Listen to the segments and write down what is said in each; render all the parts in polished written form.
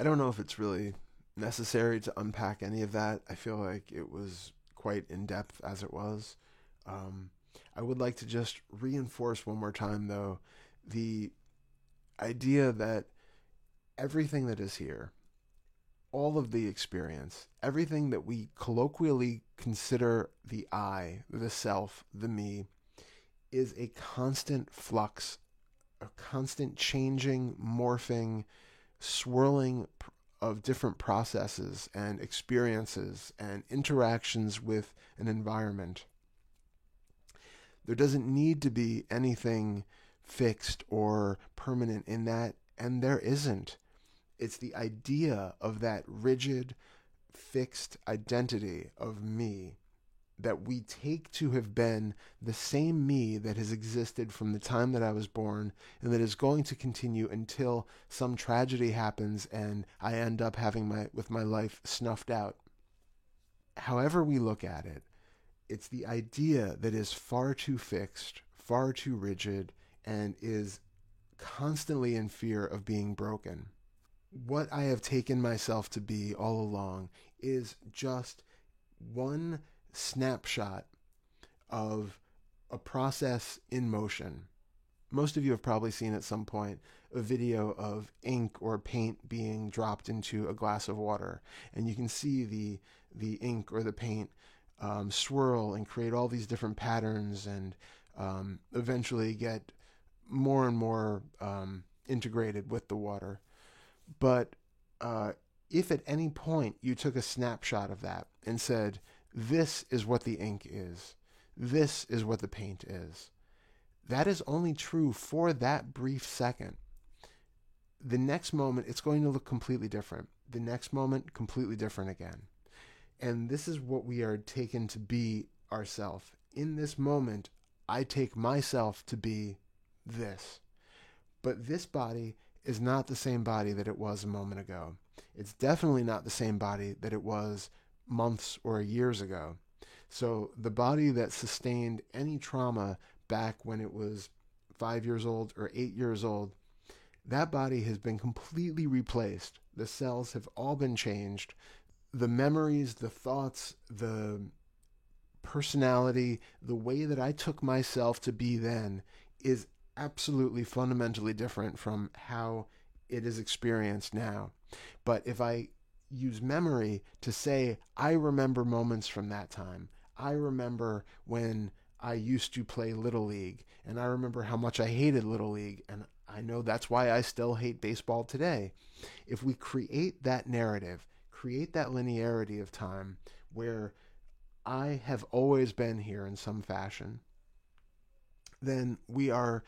I don't know if it's really necessary to unpack any of that. I feel like it was quite in depth as it was. Um, I would like to just reinforce one more time, though, the idea that everything that is here, all of the experience, everything that we colloquially consider the I, the self, the me, is a constant flux, a constant changing, morphing, swirling of different processes and experiences and interactions with an environment. There doesn't need to be anything fixed or permanent in that, and there isn't. It's the idea of that rigid, fixed identity of me that we take to have been the same me that has existed from the time that I was born and that is going to continue until some tragedy happens and I end up having my life snuffed out. However we look at it, it's the idea that is far too fixed, far too rigid, and is constantly in fear of being broken. What I have taken myself to be all along is just one snapshot of a process in motion. Most of you have probably seen at some point a video of ink or paint being dropped into a glass of water, and you can see the ink or the paint swirl and create all these different patterns and eventually get more and more integrated with the water. But if at any point you took a snapshot of that and said, this is what the ink is, this is what the paint is, that is only true for that brief second. The next moment, it's going to look completely different. The next moment, completely different again. And this is what we are taken to be ourself. In this moment, I take myself to be this. But this body is not the same body that it was a moment ago. It's definitely not the same body that it was months or years ago. So the body that sustained any trauma back when it was 5 years old or 8 years old, that body has been completely replaced. The cells have all been changed. The memories, the thoughts, the personality, the way that I took myself to be then is absolutely fundamentally different from how it is experienced now. But if I use memory to say, I remember moments from that time, I remember when I used to play Little League, and I remember how much I hated Little League, and I know that's why I still hate baseball today. If we create that narrative, create that linearity of time where I have always been here in some fashion, then we are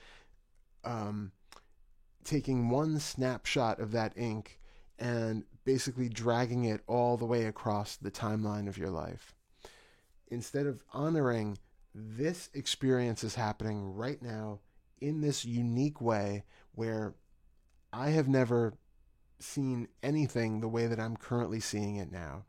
taking one snapshot of that ink and basically dragging it all the way across the timeline of your life. Instead of honoring this experience is happening right now in this unique way where I have never seen anything the way that I'm currently seeing it now.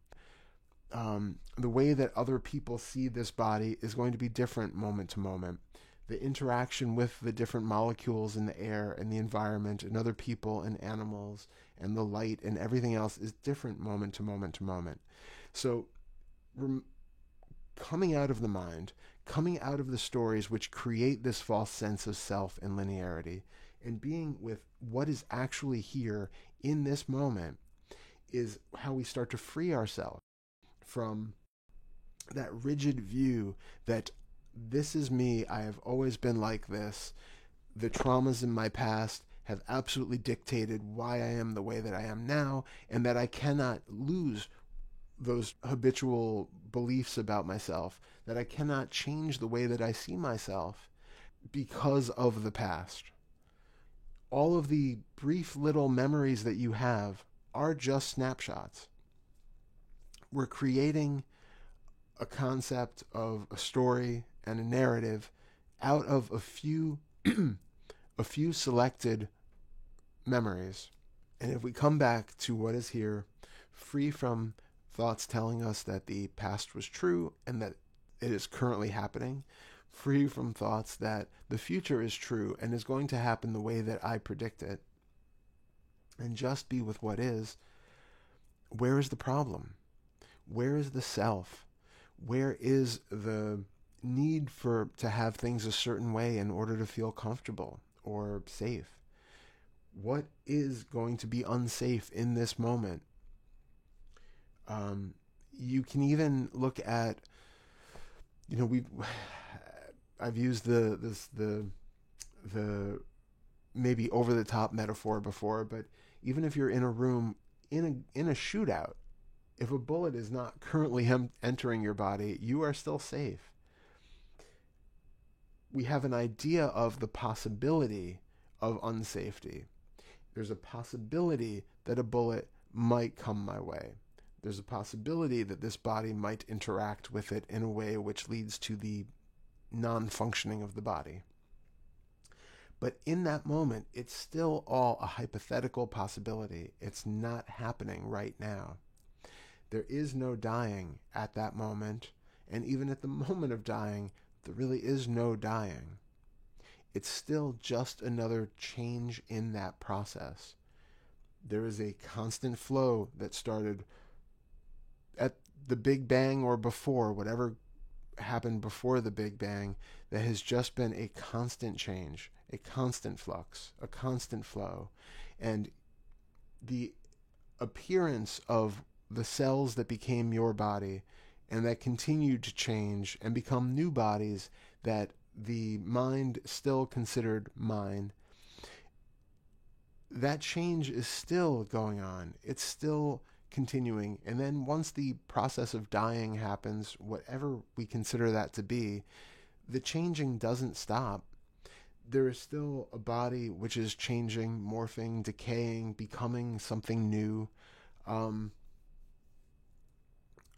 The way that other people see this body is going to be different moment to moment. The interaction with the different molecules in the air and the environment and other people and animals and the light and everything else is different moment to moment to moment. So coming out of the mind, coming out of the stories which create this false sense of self and linearity, and being with what is actually here in this moment is how we start to free ourselves from that rigid view that this is me, I have always been like this, the traumas in my past have absolutely dictated why I am the way that I am now, and that I cannot lose those habitual beliefs about myself, that I cannot change the way that I see myself because of the past. All of the brief little memories that you have are just snapshots. We're creating a concept of a story and a narrative out of a few a few selected memories. And if we come back to what is here, free from thoughts telling us that the past was true and that it is currently happening, free from thoughts that the future is true and is going to happen the way that I predict it, and just be with what is, where is the problem? Where is the self? Where is the need to have things a certain way in order to feel comfortable or safe? What is going to be unsafe in this moment? You can even look at, I've used the maybe over the top metaphor before, but even if you're in a room in a shootout, if a bullet is not currently entering your body, you are still safe. We have an idea of the possibility of unsafety. There's a possibility that a bullet might come my way. There's a possibility that this body might interact with it in a way which leads to the non-functioning of the body. But in that moment, it's still all a hypothetical possibility. It's not happening right now. There is no dying at that moment, and even at the moment of dying, there really is no dying. It's still just another change in that process. There is a constant flow that started at the Big Bang or before, whatever happened before the Big Bang, that has just been a constant change, a constant flux, a constant flow. And the appearance of the cells that became your body and that continued to change and become new bodies that the mind still considered mine, that change is still going on. It's still continuing. And then once the process of dying happens, whatever we consider that to be, the changing doesn't stop. There is still a body which is changing, morphing, decaying, becoming something new.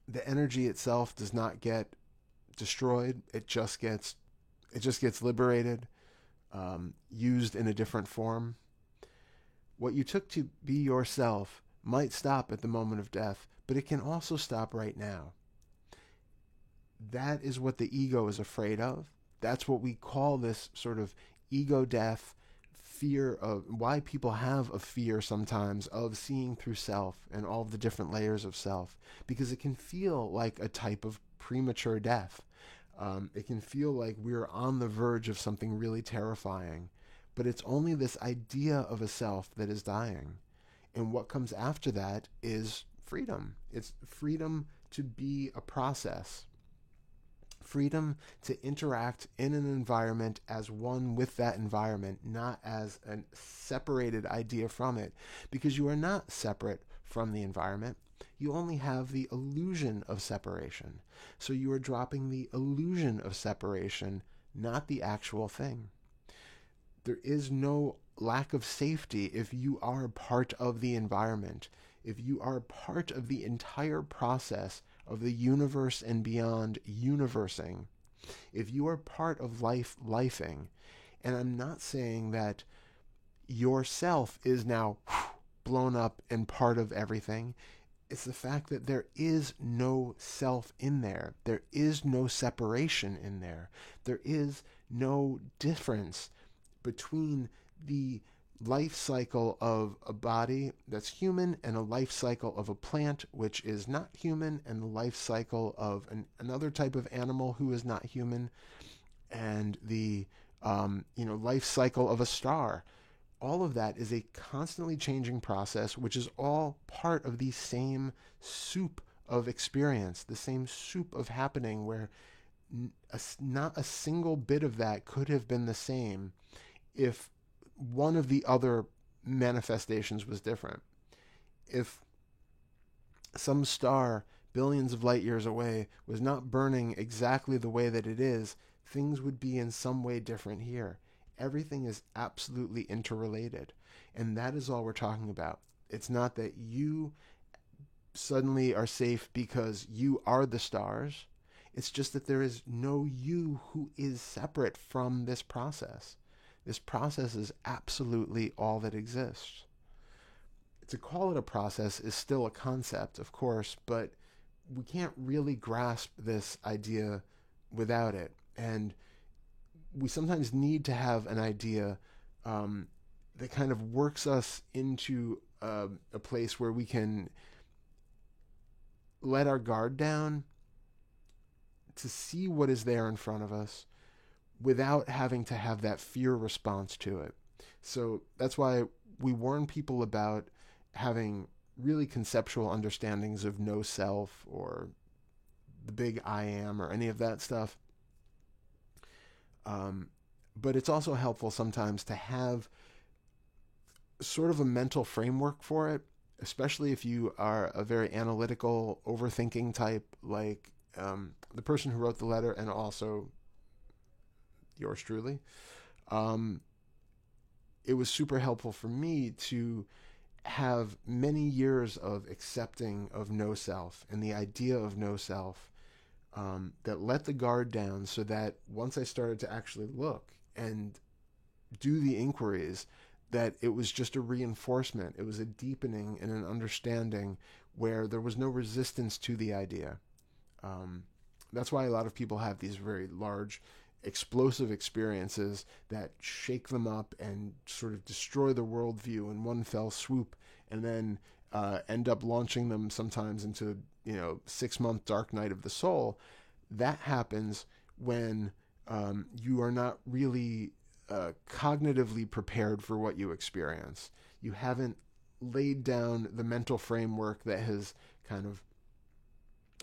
The energy itself does not get destroyed. It just gets liberated, used in a different form. What you took to be yourself might stop at the moment of death, but it can also stop right now. That is what the ego is afraid of. That's what we call this sort of ego death, fear of, why people have a fear sometimes of seeing through self and all of the different layers of self, because it can feel like a type of premature death. It can feel like we're on the verge of something really terrifying, but it's only this idea of a self that is dying. And what comes after that is freedom. It's freedom to be a process. Freedom to interact in an environment as one with that environment, not as a separated idea from it, because you are not separate from the environment. You only have the illusion of separation. So you are dropping the illusion of separation, not the actual thing. There is no lack of safety if you are part of the environment, if you are part of the entire process of the universe and beyond universing, if you are part of lifing. And I'm not saying that yourself is now blown up and part of everything. It's the fact that there is no self in there. There is no separation in there. There is no difference between the life cycle of a body that's human and a life cycle of a plant which is not human, and the life cycle of another type of animal who is not human, and the life cycle of a star. All of that is a constantly changing process, which is all part of the same soup of experience, the same soup of happening, where not a single bit of that could have been the same if one of the other manifestations was different. If some star billions of light years away was not burning exactly the way that it is, things would be in some way different here. Everything is absolutely interrelated, and that is all we're talking about. It's not that you suddenly are safe because you are the stars. It's just that there is no you who is separate from this process. This process is absolutely all that exists. To call it a process is still a concept, of course, but we can't really grasp this idea without it. And we sometimes need to have an idea that kind of works us into a place where we can let our guard down to see what is there in front of us without having to have that fear response to it. So that's why we warn people about having really conceptual understandings of no self or the big I am or any of that stuff. But it's also helpful sometimes to have sort of a mental framework for it, especially if you are a very analytical, overthinking type, like the person who wrote the letter and also yours truly. It was super helpful for me to have many years of accepting of no self and the idea of no self, that let the guard down, so that once I started to actually look and do the inquiries, that it was just a reinforcement. It was a deepening and an understanding where there was no resistance to the idea. That's why a lot of people have these very large, explosive experiences that shake them up and sort of destroy the worldview in one fell swoop, and then end up launching them sometimes into 6-month dark night of the soul. That happens when you are not really cognitively prepared for what you experience. You haven't laid down the mental framework that has kind of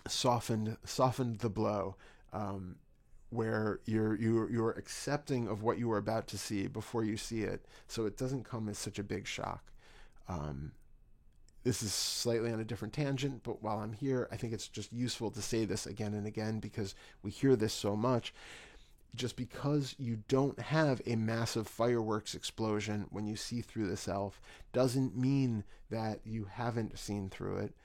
softened the blow, where you're accepting of what you are about to see before you see it, so it doesn't come as such a big shock. This is slightly on a different tangent, but while I'm here, I think it's just useful to say this again and again, because we hear this so much. Just because you don't have a massive fireworks explosion when you see through the self doesn't mean that you haven't seen through it.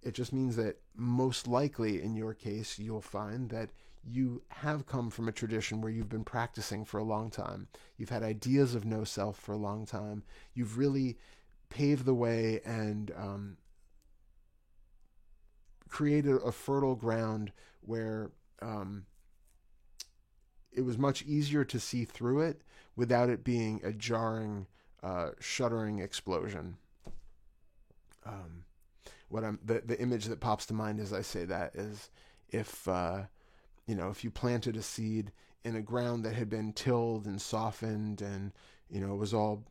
It just means that most likely in your case, you'll find that you have come from a tradition where you've been practicing for a long time. You've had ideas of no self for a long time. You've really paved the way and created a fertile ground where it was much easier to see through it without it being a jarring, shuddering explosion. The image that pops to mind as I say that is if you planted a seed in a ground that had been tilled and softened and it was all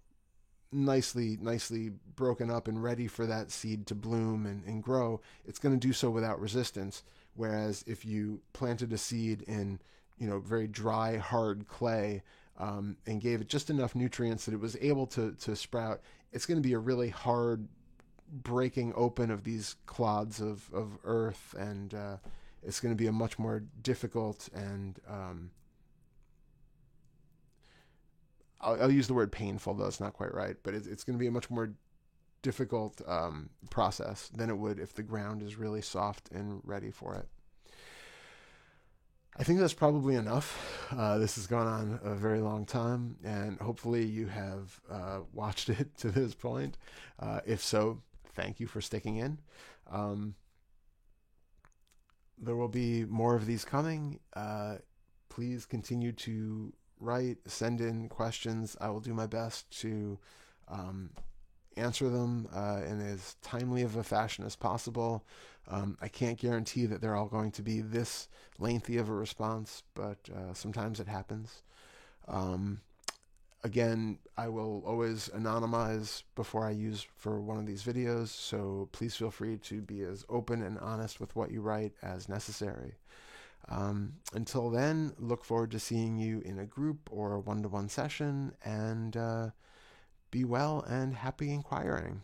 nicely broken up and ready for that seed to bloom and grow, it's going to do so without resistance. Whereas if you planted a seed in very dry, hard clay, and gave it just enough nutrients that it was able to sprout, it's going to be a really hard breaking open of these clods of earth, and it's going to be a much more difficult and I'll use the word painful, though it's not quite right, but it's going to be a much more difficult process than it would if the ground is really soft and ready for it. I think that's probably enough. This has gone on a very long time, and hopefully you have watched it to this point. If so, thank you for sticking in. There will be more of these coming. Please continue to write, send in questions. I will do my best to answer them in as timely of a fashion as possible. I can't guarantee that they're all going to be this lengthy of a response, but sometimes it happens. Again, I will always anonymize before I use for one of these videos, so please feel free to be as open and honest with what you write as necessary. Until then, look forward to seeing you in a group or a one-to-one session, and be well and happy inquiring.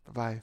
Bye-bye.